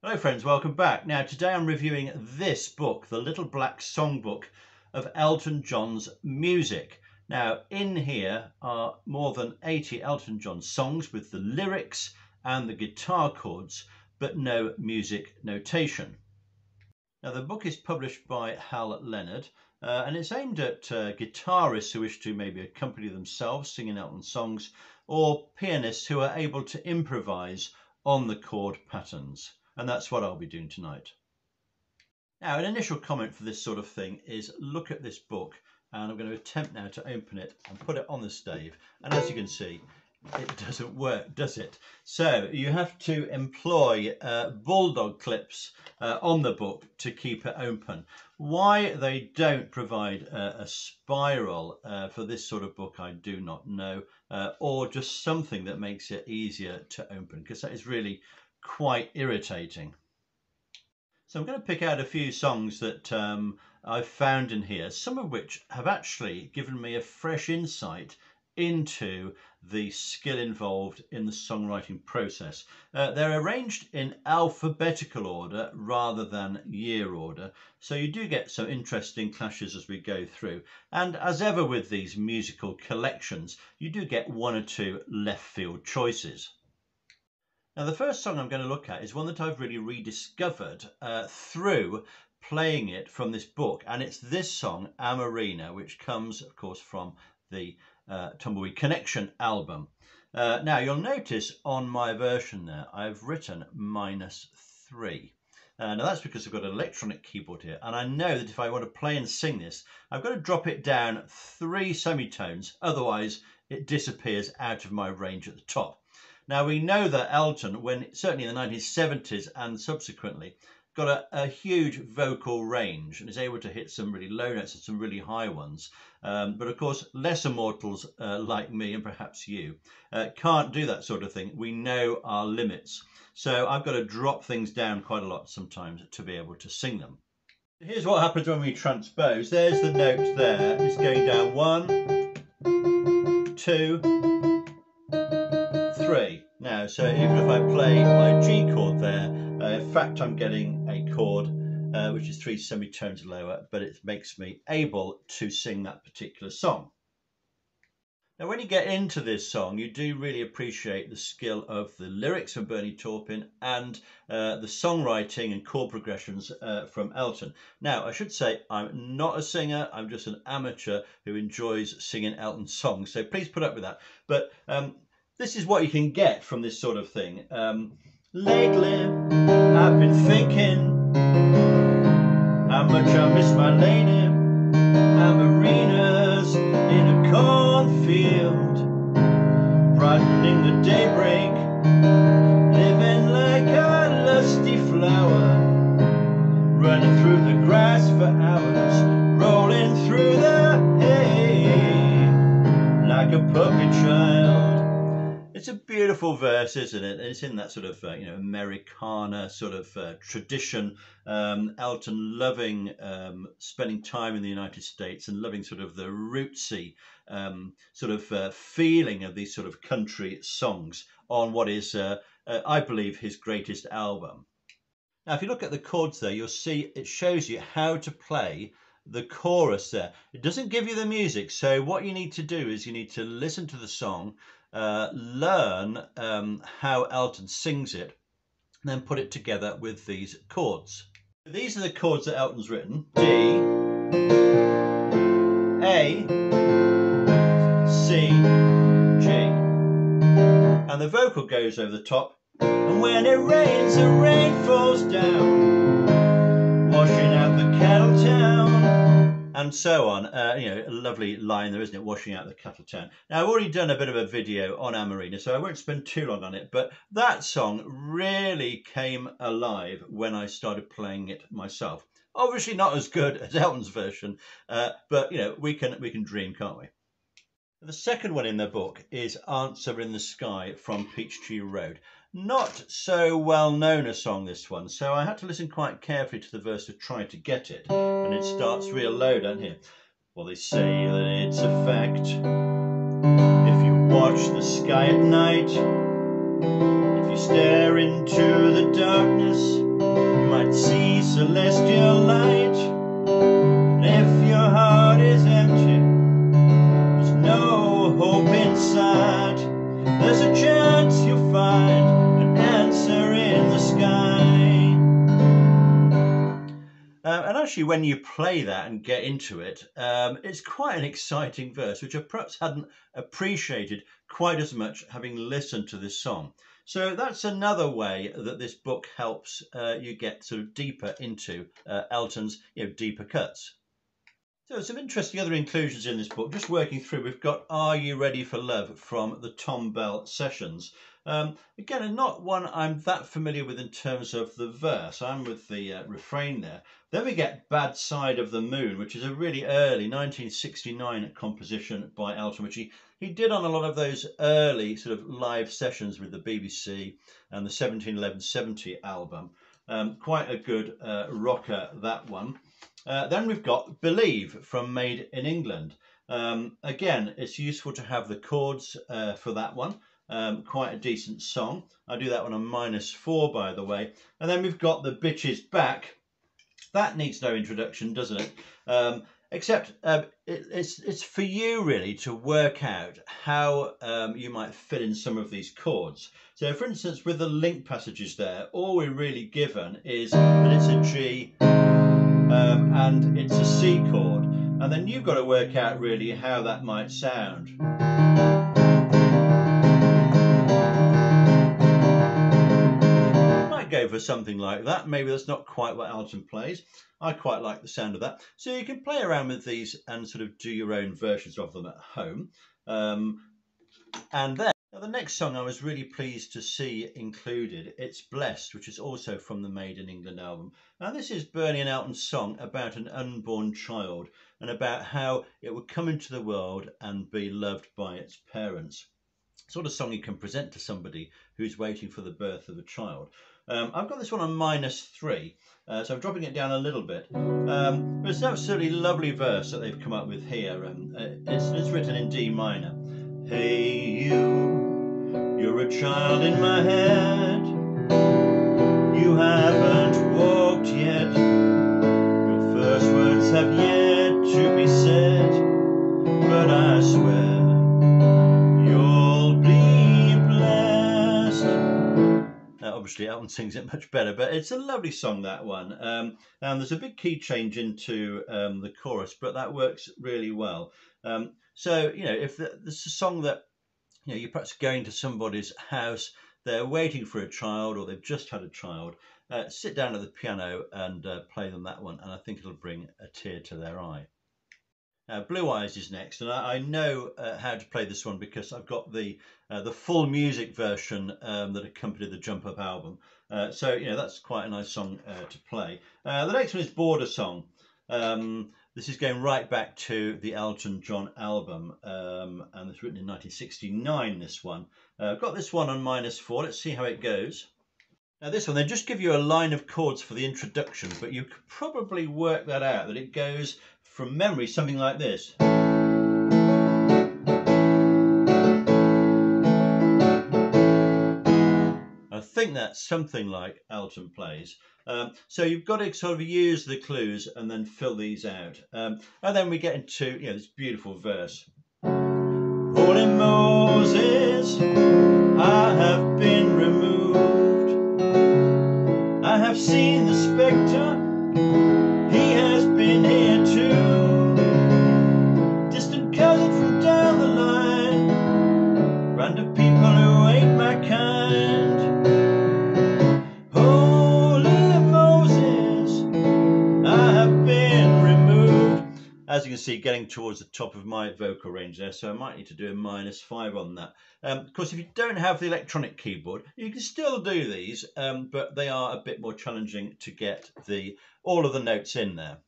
Hello friends, welcome back. Now today I'm reviewing this book, the Little Black Songbook of Elton John's music. Now in here are more than 80 Elton John songs with the lyrics and the guitar chords, but no music notation. Now the book is published by Hal Leonard and it's aimed at guitarists who wish to maybe accompany themselves singing Elton songs, or pianists who are able to improvise on the chord patterns. And that's what I'll be doing tonight. Now, an initial comment for this sort of thing is look at this book, and I'm going to attempt now to open it and put it on the stave. And as you can see, it doesn't work, does it? So you have to employ bulldog clips on the book to keep it open. Why they don't provide a spiral for this sort of book, I do not know, or just something that makes it easier to open, because that is really quite irritating. So I'm going to pick out a few songs that I've found in here, some of which have actually given me a fresh insight into the skill involved in the songwriting process. They're arranged in alphabetical order rather than year order, so you do get some interesting clashes as we go through. And as ever with these musical collections, you do get one or two left field choices. Now the first song I'm going to look at is one that I've really rediscovered through playing it from this book, and it's this song, Amarina, which comes of course from the Tumbleweed Connection album. Now you'll notice on my version there I've written -3. Now that's because I've got an electronic keyboard here, and I know that if I want to play and sing this, I've got to drop it down 3 semitones, otherwise it disappears out of my range at the top. Now we know that Elton, certainly in the 1970s and subsequently, got a huge vocal range and is able to hit some really low notes and some really high ones. But of course, lesser mortals like me and perhaps you can't do that sort of thing. We know our limits. So I've got to drop things down quite a lot sometimes to be able to sing them. Here's what happens when we transpose. There's the note there. It's going down 1, 2, 3. Now, so even if I play my G chord there, in fact I'm getting a chord which is 3 semitones lower, but it makes me able to sing that particular song. Now when you get into this song, you do really appreciate the skill of the lyrics from Bernie Taupin and the songwriting and chord progressions from Elton. Now I should say I'm not a singer, I'm just an amateur who enjoys singing Elton songs, so please put up with that. But this is what you can get from this sort of thing. Lately, I've been thinking how much I miss my lady. Amarinas in a cornfield, brightening the daybreak, living like a lusty flower, running through the grass for hours, rolling through the hay like a puppy child. It's a beautiful verse, isn't it? It's in that sort of Americana sort of tradition. Elton loving spending time in the United States and loving sort of the rootsy feeling of these sort of country songs on what is, I believe, his greatest album. Now, if you look at the chords there, you'll see it shows you how to play the chorus there. It doesn't give you the music, so what you need to do is you need to listen to the song, learn how Elton sings it, and then put it together with these chords. These are the chords that Elton's written: D, A, C, G. And the vocal goes over the top. And when it rains, the rain falls down, washing out the cattle town. And so on. A lovely line there, isn't it? Washing out the cattle town. Now, I've already done a bit of a video on Amarina, so I won't spend too long on it, but that song really came alive when I started playing it myself. Obviously not as good as Elton's version, but, we can dream, can't we? The second one in the book is Answer in the Sky from Peachtree Road. Not so well known a song, this one, so I had to listen quite carefully to the verse to try to get it. And it starts real low down here. Well, they say that it's a fact. If you watch the sky at night, if you stare into the darkness, especially when you play that and get into it, it's quite an exciting verse, which I perhaps hadn't appreciated quite as much having listened to this song. So that's another way that this book helps you get sort of deeper into Elton's deeper cuts. So some interesting other inclusions in this book, just working through, we've got Are You Ready for Love from the Tom Bell Sessions. Again, not one I'm that familiar with in terms of the verse. I'm with the refrain there. Then we get Bad Side of the Moon, which is a really early 1969 composition by Elton, which he did on a lot of those early sort of live sessions with the BBC and the 1711-70 album. Quite a good rocker, that one. Then we've got Believe from Made in England. Again, it's useful to have the chords for that one. Quite a decent song. I do that one on -4, by the way. And then we've got The Bitch Is Back. That needs no introduction, doesn't it? Except it's for you really to work out how you might fit in some of these chords. So for instance, with the link passages there, all we're really given is that it's a G and it's a C chord. And then you've got to work out really how that might sound. Might go for something like that. Maybe that's not quite what Elton plays. I quite like the sound of that. So you can play around with these and sort of do your own versions of them at home. And then now the next song I was really pleased to see included, It's Blessed, which is also from the Made in England album. Now this is Bernie and Elton's song about an unborn child and about how it would come into the world and be loved by its parents. Sort of song you can present to somebody who's waiting for the birth of a child. I've got this one on -3, so I'm dropping it down a little bit. But it's an absolutely lovely verse that they've come up with here. It's written in D minor. Hey you, you're a child in my head. You haven't walked yet. Your first words have yet to be said. But I swear you'll be blessed. Now obviously Elton sings it much better, but it's a lovely song, that one. And there's a big key change into the chorus, but that works really well. So, if there's a song that, you're perhaps going to somebody's house, they're waiting for a child or they've just had a child, sit down at the piano and play them that one, and I think it'll bring a tear to their eye. Now, Blue Eyes is next, and I know how to play this one because I've got the full music version that accompanied the Jump Up album. So, that's quite a nice song to play. The next one is Border Song. This is going right back to the Elton John album, and it's written in 1969, this one. I've got this one on -4. Let's see how it goes. Now this one, they just give you a line of chords for the introduction, but you could probably work that out, that it goes from memory something like this. I think that's something like Elton plays. So you've got to sort of use the clues and then fill these out. And then we get into this beautiful verse. Holy Moses, I have been removed. I have seen the spectre, he has been here too. Distant cousin from down the line, random people who ain't my kind. As you can see, getting towards the top of my vocal range there, so I might need to do a -5 on that. Of course, if you don't have the electronic keyboard, you can still do these, but they are a bit more challenging to get all of the notes in there.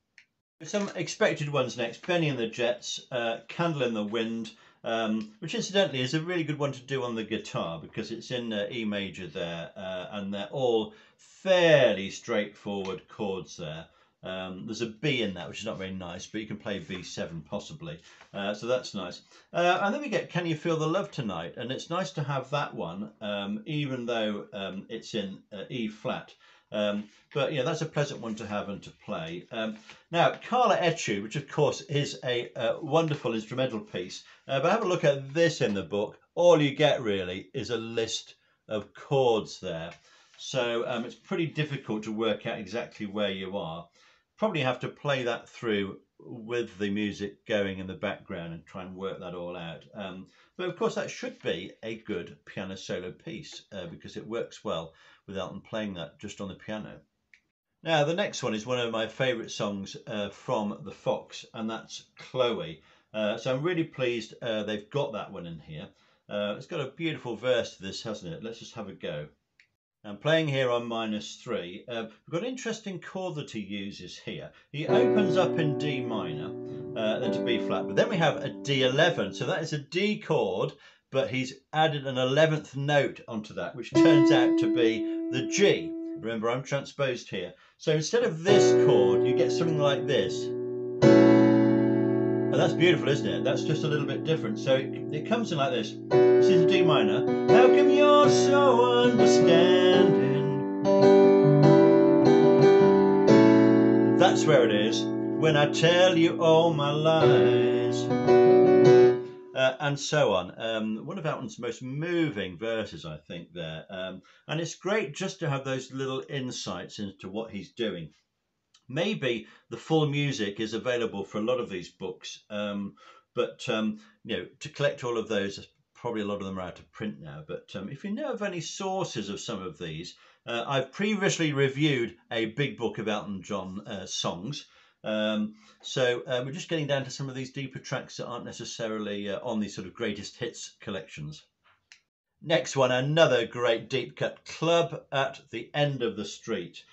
Some expected ones next. Benny and the Jets, Candle in the Wind, which incidentally is a really good one to do on the guitar because it's in E major there, and they're all fairly straightforward chords there. There's a B in that, which is not very nice, but you can play B7 possibly, so that's nice. And then we get Can You Feel the Love Tonight, and it's nice to have that one, even though it's in E flat. But that's a pleasant one to have and to play. Now, Carla Etude, which of course is a wonderful instrumental piece, but have a look at this in the book. All you get really is a list of chords there. So it's pretty difficult to work out exactly where you are. probably have to play that through with the music going in the background and try and work that all out. But of course that should be a good piano solo piece because it works well with Elton playing that just on the piano. Now the next one is one of my favourite songs from The Fox, and that's Chloe. So I'm really pleased they've got that one in here. It's got a beautiful verse to this, hasn't it? Let's just have a go. I'm playing here on -3. We've got an interesting chord that he uses here. He opens up in D minor, then to B flat, but then we have a D11. So that is a D chord, but he's added an 11th note onto that, which turns out to be the G. Remember, I'm transposed here. So instead of this chord, you get something like this. And that's beautiful, isn't it? That's just a little bit different. So it comes in like this. This is a D minor. How come you're so understanding? That's where it is. When I tell you all my lies. And so on. One of Elton's most moving verses, I think, there. And it's great just to have those little insights into what he's doing. Maybe the full music is available for a lot of these books, but you know, to collect all of those, probably a lot of them are out of print now. But if you know of any sources of some of these, I've previously reviewed a big book of Elton John songs. So we're just getting down to some of these deeper tracks that aren't necessarily on these sort of greatest hits collections. Next one, another great deep cut, Club at the End of the Street.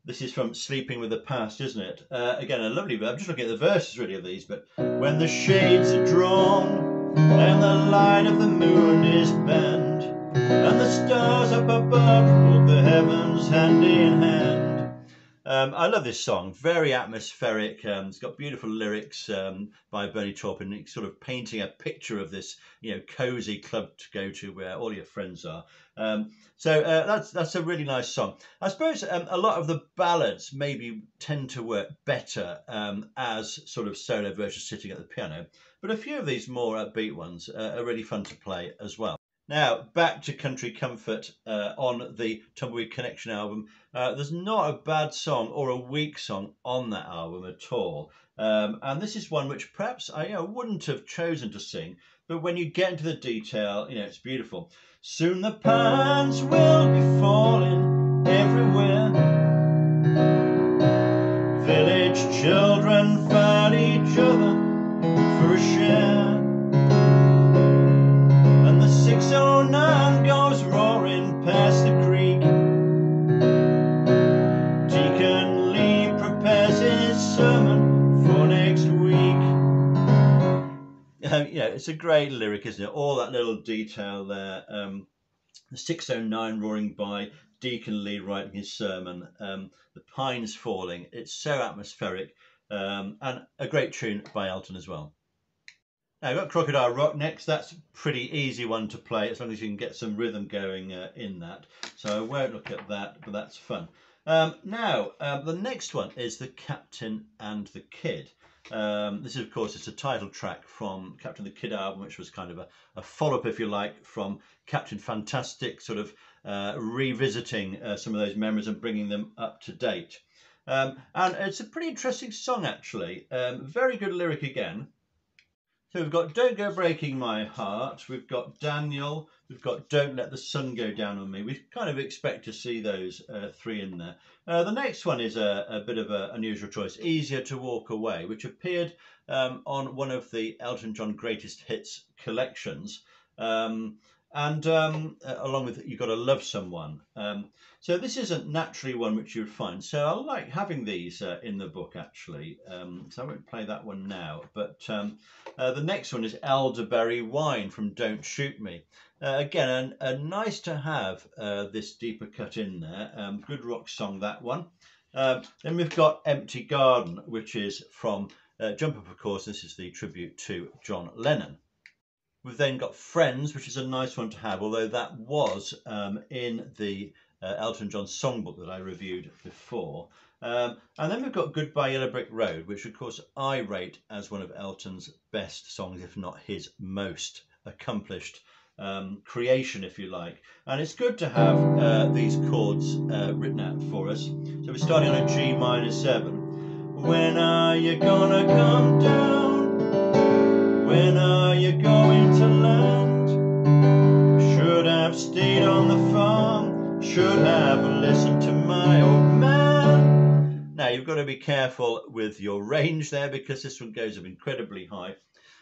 This is from Sleeping with the Past, isn't it? Again, a lovely verse. I'm just looking at the verses really of these, but when the shades are drawn and the light of the moon is bent and the stars up above walk the heavens hand in hand. I love this song, very atmospheric. It's got beautiful lyrics by Bernie Taupin. It's sort of painting a picture of this, you know, cozy club to go to where all your friends are. So that's a really nice song. I suppose a lot of the ballads maybe tend to work better as sort of solo versions sitting at the piano, but a few of these more upbeat ones are really fun to play as well. Now, back to Country Comfort on the Tumbleweed Connection album. There's not a bad song or a weak song on that album at all. And this is one which perhaps I wouldn't have chosen to sing, but when you get into the detail, it's beautiful. Soon the pines will be falling everywhere. Village children fight each other for a share. 609 goes roaring past the creek. Deacon Lee prepares his sermon for next week. It's a great lyric, isn't it? All that little detail there. The 609 roaring by, Deacon Lee writing his sermon, the pines falling. It's so atmospheric, and a great tune by Elton as well. Now I've got Crocodile Rock next. That's a pretty easy one to play as long as you can get some rhythm going in that. So I won't look at that, but that's fun. Now the next one is The Captain and the Kid. This is, of course, it's a title track from Captain and the Kid album, which was kind of a follow-up, if you like, from Captain Fantastic, sort of revisiting some of those memories and bringing them up to date. And it's a pretty interesting song, actually. Very good lyric again. So we've got Don't Go Breaking My Heart, we've got Daniel, we've got Don't Let the Sun Go Down on Me. We kind of expect to see those three in there. The next one is a bit of an unusual choice, Easier to Walk Away, which appeared on one of the Elton John Greatest Hits collections. Along with You've Got to Love Someone. So this isn't naturally one which you'd find. So I like having these in the book, actually. So I won't play that one now. But the next one is Elderberry Wine from Don't Shoot Me. Again, nice to have this deeper cut in there. Good rock song, that one. Then we've got Empty Garden, which is from Jump Up, of course. This is the tribute to John Lennon. We've then got Friends, which is a nice one to have, although that was in the Elton John songbook that I reviewed before. And then we've got Goodbye Yellow Brick Road, which of course I rate as one of Elton's best songs, if not his most accomplished creation, if you like. And it's good to have these chords written out for us. So we're starting on a G minor 7. When are you gonna come down? When are you going to land? Should have stayed on the farm, should have listened to my old man. Now you've got to be careful with your range there, because this one goes up incredibly high.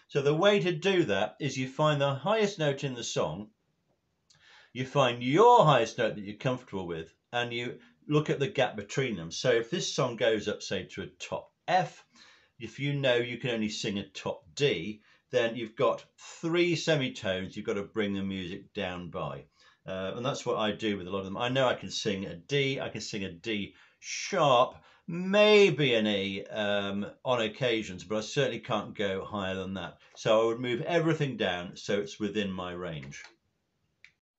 So the way to do that is you find the highest note in the song, you find your highest note that you're comfortable with, and you look at the gap between them. So if this song goes up, say, to a top F, if you know you can only sing a top D, then you've got 3 semitones you've got to bring the music down by. And that's what I do with a lot of them. I know I can sing a D, I can sing a D sharp, maybe an E on occasions, but I certainly can't go higher than that. So I would move everything down so it's within my range.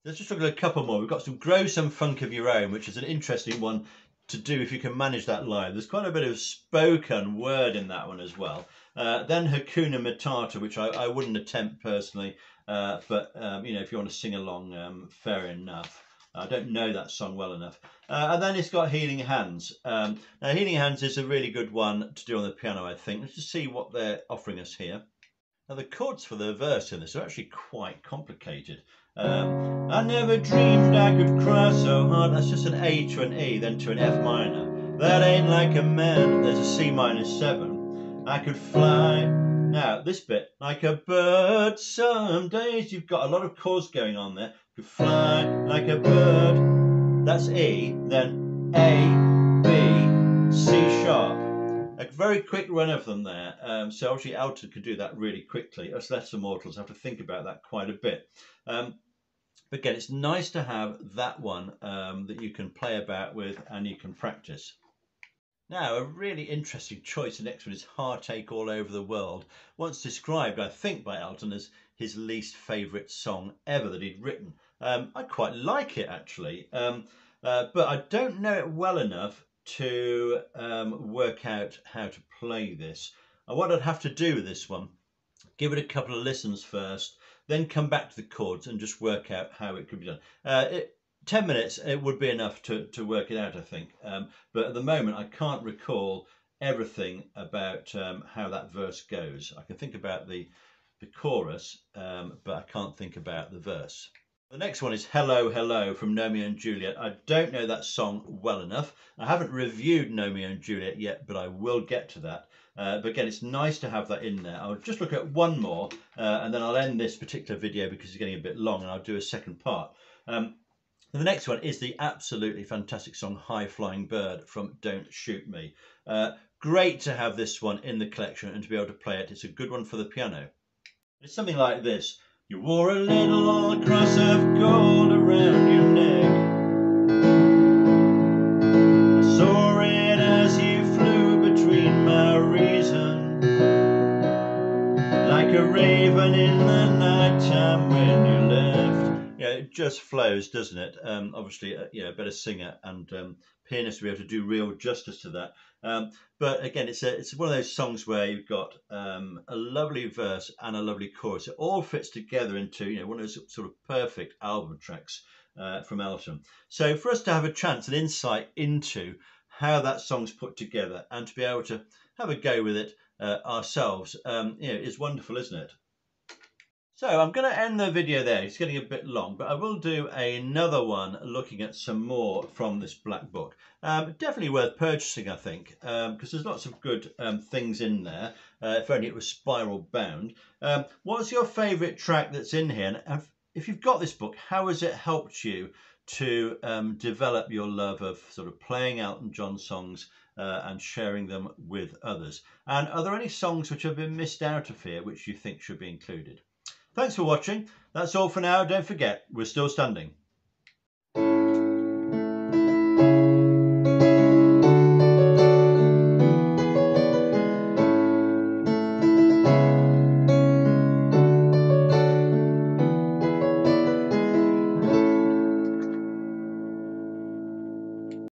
Let's just look at a couple more. We've got some Grow Some Funk of Your Own, which is an interesting one to do if you can manage that live. There's quite a bit of spoken word in that one as well. Then Hakuna Matata, which I wouldn't attempt personally, but you know, if you want to sing along, fair enough. I don't know that song well enough. And then it's got Healing Hands. Now Healing Hands is a really good one to do on the piano, I think. Let's just see what they're offering us here. Now the chords for the verse in this are actually quite complicated. I never dreamed I could cry so hard. That's just an A to an E, then to an F minor. That ain't like a man. There's a C minor 7. I could fly. Now this bit, like a bird some days. You've got a lot of chords going on there. Could fly like a bird. That's E, then A, B, C sharp. A very quick run of them there. So obviously Elton could do that really quickly. Us lesser mortals have to think about that quite a bit. But again, it's nice to have that one that you can play about with and you can practice. Now, a really interesting choice. The next one is Heartache All Over the World. Once described, I think, by Elton as his least favourite song ever that he'd written. I quite like it, actually, but I don't know it well enough to work out how to play this. What I'd have to do with this one, give it a couple of listens first, then come back to the chords and just work out how it could be done. 10 minutes, it would be enough to work it out, I think. But at the moment, I can't recall everything about how that verse goes. I can think about the chorus, but I can't think about the verse. The next one is Hello, Hello from Romeo and Juliet. I don't know that song well enough. I haven't reviewed Romeo and Juliet yet, but I will get to that. But again, it's nice to have that in there. I'll just look at one more and then I'll end this particular video because it's getting a bit long and I'll do a second part. The next one is the absolutely fantastic song High Flying Bird from Don't Shoot Me. Great to have this one in the collection and to be able to play it. It's a good one for the piano. It's something like this. You wore a little cross of gold around your neck. I saw it as you flew between my reason, like a raven in the night time when you left. Yeah, it just flows, doesn't it? Obviously, yeah, a better singer and pianist to be able to do real justice to that. But again, it's one of those songs where you've got a lovely verse and a lovely chorus. It all fits together into one of those sort of perfect album tracks from Elton. So for us to have a chance, an insight into how that song's put together and to be able to have a go with it ourselves, is wonderful, isn't it? So I'm going to end the video there. It's getting a bit long, but I will do another one looking at some more from this black book. Definitely worth purchasing, I think, because there's lots of good things in there, if only it was spiral bound. What's your favourite track that's in here? And if you've got this book, how has it helped you to develop your love of sort of playing Elton John songs and sharing them with others? And are there any songs which have been missed out of here which you think should be included? Thanks for watching. That's all for now. Don't forget, we're still standing.